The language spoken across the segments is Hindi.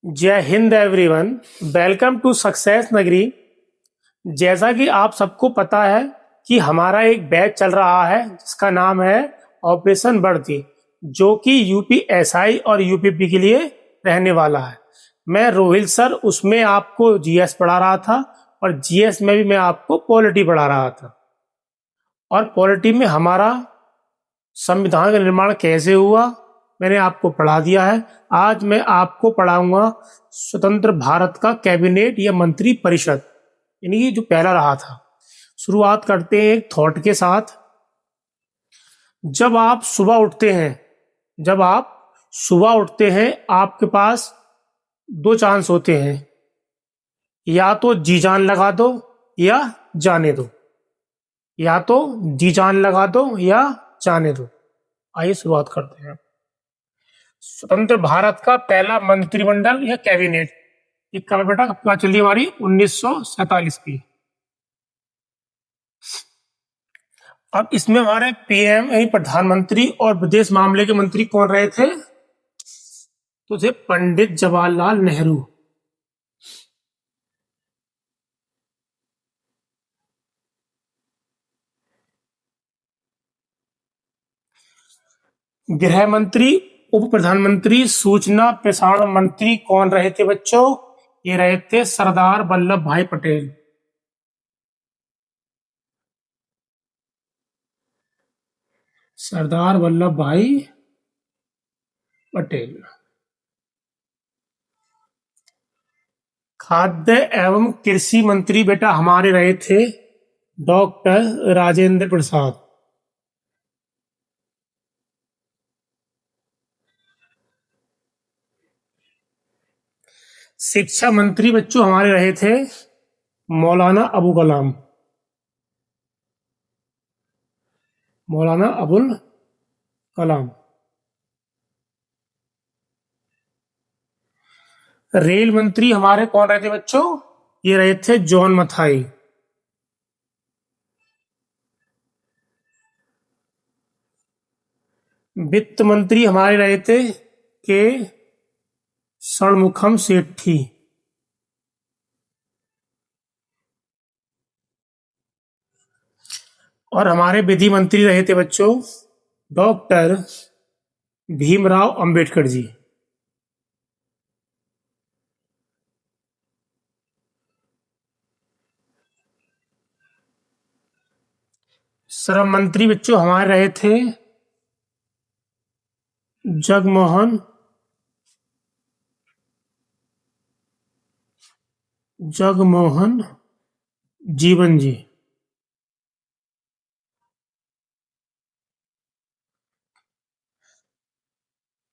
जय हिंद everyone. Welcome to Success Nagari. जैसा कि आप सबको पता है कि हमारा एक बैच चल रहा है जिसका नाम है ऑपरेशन बढ़ती, जो कि यूपीएसआई और यूपीपी के लिए रहने वाला है। मैं रोहित सर उसमें आपको जीएस पढ़ा रहा था और जीएस में भी मैं आपको पॉलिटी पढ़ा रहा था। और पॉलिटी में हमारा संविधान का निर्माण कैसे हुआ मैंने आपको पढ़ा दिया है। आज मैं आपको पढ़ाऊंगा स्वतंत्र भारत का कैबिनेट या मंत्री परिषद, यानी कि जो पहला रहा था। शुरुआत करते हैं एक थॉट के साथ। जब आप सुबह उठते हैं आपके पास दो चांस होते हैं, या तो जी जान लगा दो या जाने दो, या तो जी जान लगा दो या जाने दो। आइए शुरुआत करते हैं। स्वतंत्र भारत का पहला मंत्रिमंडल या कैबिनेट, ये कब बेटा कब चली हमारी 1947 की। अब इसमें हमारे पीएम यानी प्रधानमंत्री और विदेश मामले के मंत्री कौन रहे थे? तो थे पंडित जवाहरलाल नेहरू। गृह मंत्री, उप प्रधानमंत्री, सूचना प्रसारण मंत्री कौन रहे थे बच्चों? ये रहे थे सरदार वल्लभ भाई पटेल। सरदार वल्लभ भाई पटेल। खाद्य एवं कृषि मंत्री बेटा हमारे रहे थे डॉक्टर राजेंद्र प्रसाद। शिक्षा मंत्री बच्चों हमारे रहे थे मौलाना अबुल कलाम। मौलाना अबुल कलाम। रेल मंत्री हमारे कौन रहे थे बच्चों? ये रहे थे जॉन मथाई। वित्त मंत्री हमारे रहे थे के षणमुखम सेठी। और हमारे विधि मंत्री रहे थे बच्चों डॉक्टर भीमराव अंबेडकर जी। श्रम मंत्री बच्चों हमारे रहे थे जगमोहन जीवन जी।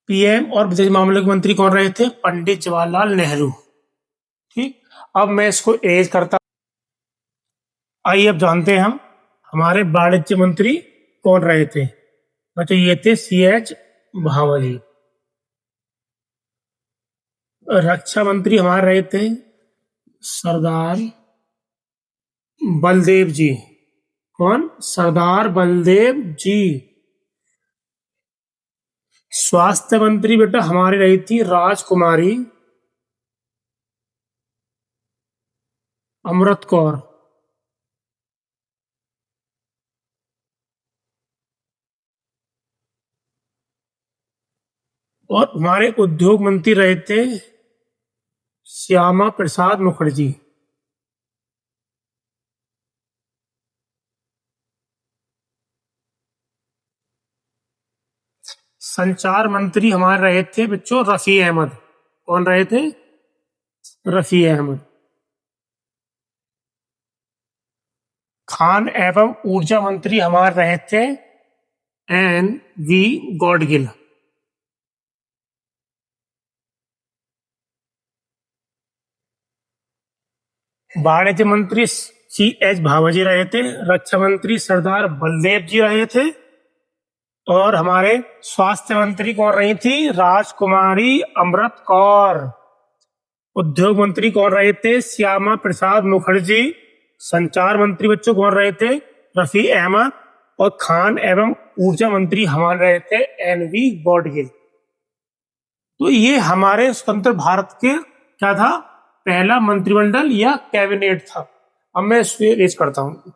पीएम और विदेश मामलों के मंत्री कौन रहे थे? पंडित जवाहरलाल नेहरू। ठीक, अब मैं इसको एज करता। आइए अब जानते हैं हम हमारे वाणिज्य मंत्री कौन रहे थे। बच्चों ये थे CH भाभा जी। रक्षा मंत्री हमारे रहे थे सरदार बलदेव जी। कौन? सरदार बलदेव जी। स्वास्थ्य मंत्री बेटा हमारी रही थी राजकुमारी अमृत कौर। और हमारे उद्योग मंत्री रहे थे श्यामा प्रसाद मुखर्जी। संचार मंत्री हमारे रहे थे बच्चों रफी अहमद। कौन रहे थे? रफी अहमद। खान एवं ऊर्जा मंत्री हमारे रहे थे NV गॉडगिल। वाणिज्य मंत्री CH भाभा जी रहे थे। रक्षा मंत्री सरदार बलदेव जी रहे थे। और हमारे स्वास्थ्य मंत्री कौन रही थी? राजकुमारी अमृत कौर। उद्योग मंत्री कौन रहे थे? श्यामा प्रसाद मुखर्जी। संचार मंत्री बच्चों कौन रहे थे? रफी अहमद। और खान एवं ऊर्जा मंत्री हमारे रहे थे NV गॉडगिल। तो ये हमारे स्वतंत्र भारत के क्या था, पहला मंत्रिमंडल या कैबिनेट था। अब मैं इसको रेज करता हूं।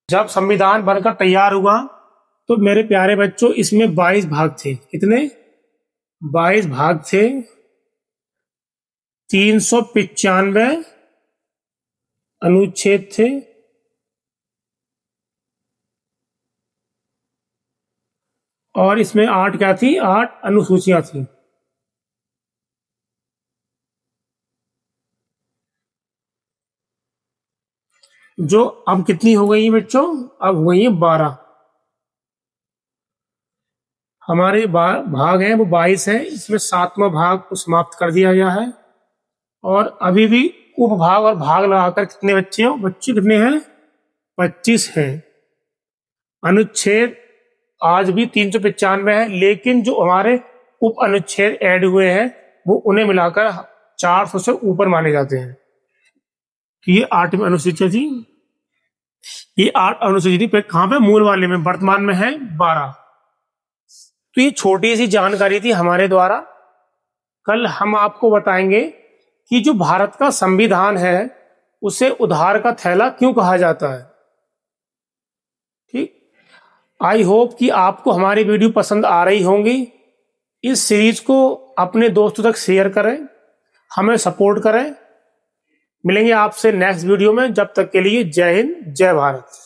जब संविधान बनकर तैयार हुआ तो मेरे प्यारे बच्चों इसमें 22 भाग थे। कितने? 22 भाग थे। 395 अनुच्छेद थे और इसमें 8 क्या थी, 8 अनुसूचियां थी। जो अब कितनी हो गई है बच्चों? अब हो गई है 12। हमारे भाग हैं वो 22 है। इसमें 7वां भाग को समाप्त कर दिया गया है और अभी भी उपभाग और भाग लगाकर कितने बच्चे हो? बच्चे कितने हैं? 25 हैं। अनुच्छेद आज भी 395 है, लेकिन जो हमारे उप अनुच्छेद ऐड हुए हैं वो उन्हें मिलाकर 400 से ऊपर माने जाते हैं। तो ये 8वीं अनुसूची थी। ये 8 अनुसूची थी कहां पे? मूल वाले में। वर्तमान में है 12। तो ये छोटी सी जानकारी थी हमारे द्वारा। कल हम आपको बताएंगे कि जो भारत का संविधान है उसे उधार का थैला क्यों कहा जाता है। ठीक। आई होप कि आपको हमारी वीडियो पसंद आ रही होंगी। इस सीरीज को अपने दोस्तों तक शेयर करें, हमें सपोर्ट करें। मिलेंगे आपसे नेक्स्ट वीडियो में। जब तक के लिए जय हिंद, जय भारत।